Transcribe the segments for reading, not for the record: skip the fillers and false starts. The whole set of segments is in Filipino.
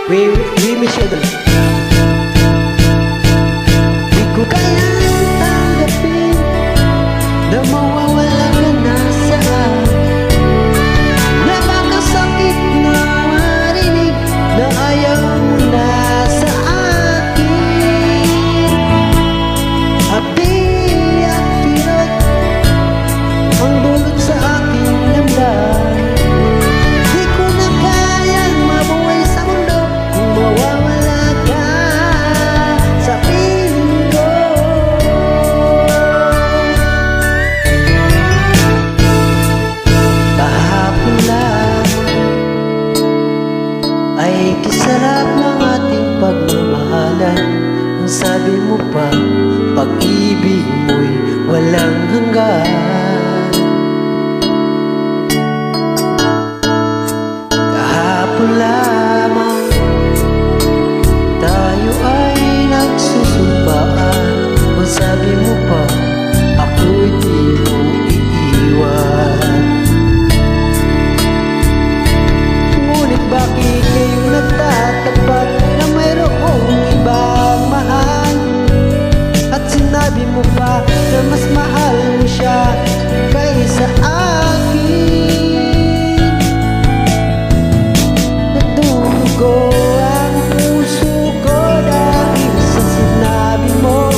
We miss you doon. Di ko kayang tanggapin na mawawala ka na sa akin. Napakasakit na marinig na ayaw mo na sa akin. Api at kirot ang dulot sa aking damdamin. Di ko na kayang mabuhay sa mundo kung mawawala ka sa piling ko. Kahapon lang ay kisarap ng ating pagmamahalan. Ang sabi mo pa, pag-ibig mo'y walang hanggan. Kahapon lamang tayo ay nagsusumpaan. Ang sabi mo pa, ako'y di mo iiwan. Ngunit bakit kayo nagtatapat na mayroong ibang mahal? At sinabi mo pa na mas mahal mo siya kaysa akin. Nagdudugo ang puso ko dahil sa sinabi mo.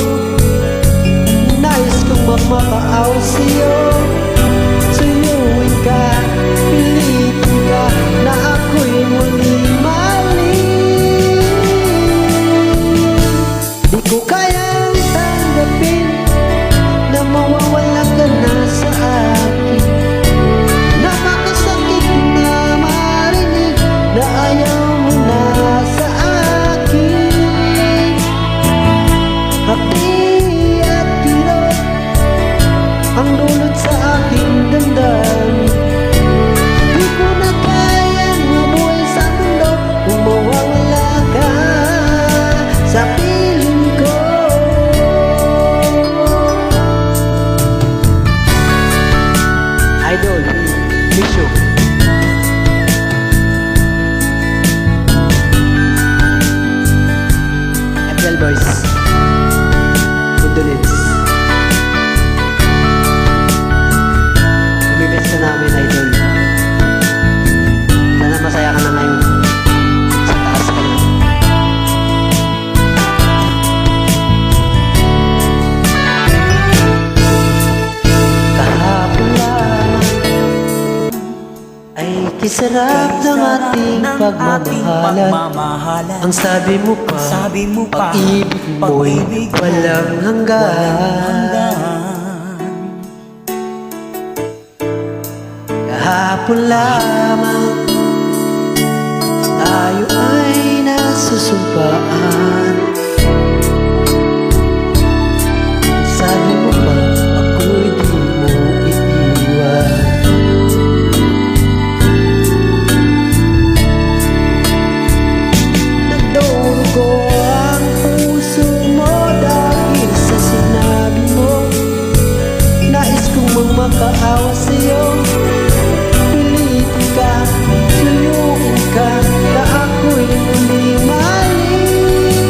Nais kong magmakaawa sa'yo. Suyuin ka, pilitin ka na ako'y muli mahalin. Di ko kayang tanggapin na mawawala ka na sa akin. Napakasakit na marinig na ayaw mo na sa akin. Api at kirot ang dulot sa aking damdamin. Di ko na kayang mabuhay sa mundo kung mawawala ka sa piling ko. Idol, miss you. FL Boys, condolence. Kumimiss ka namin, Idol. Sana masaya ka na ngayon. Sa taas ka na. Kahapon lamang ay kisarap ng ating pagmamahalan. Ang sabi mo pa, pag-ibig mo'y walang hanggan. Kahapon lamang tayo ay nasusumpaan. Sabi mo pa, ako'y di mo iiwan. Nagdurugo ang puso mo dahil sa sinabi mo. Nais kong magmakaawa sa'yo. Pilitin ka, suyuin ka na ako'y muli mahalin.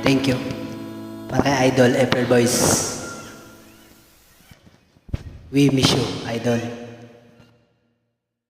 Thank you. Para kay Idol, April Boys. We miss you, Idol.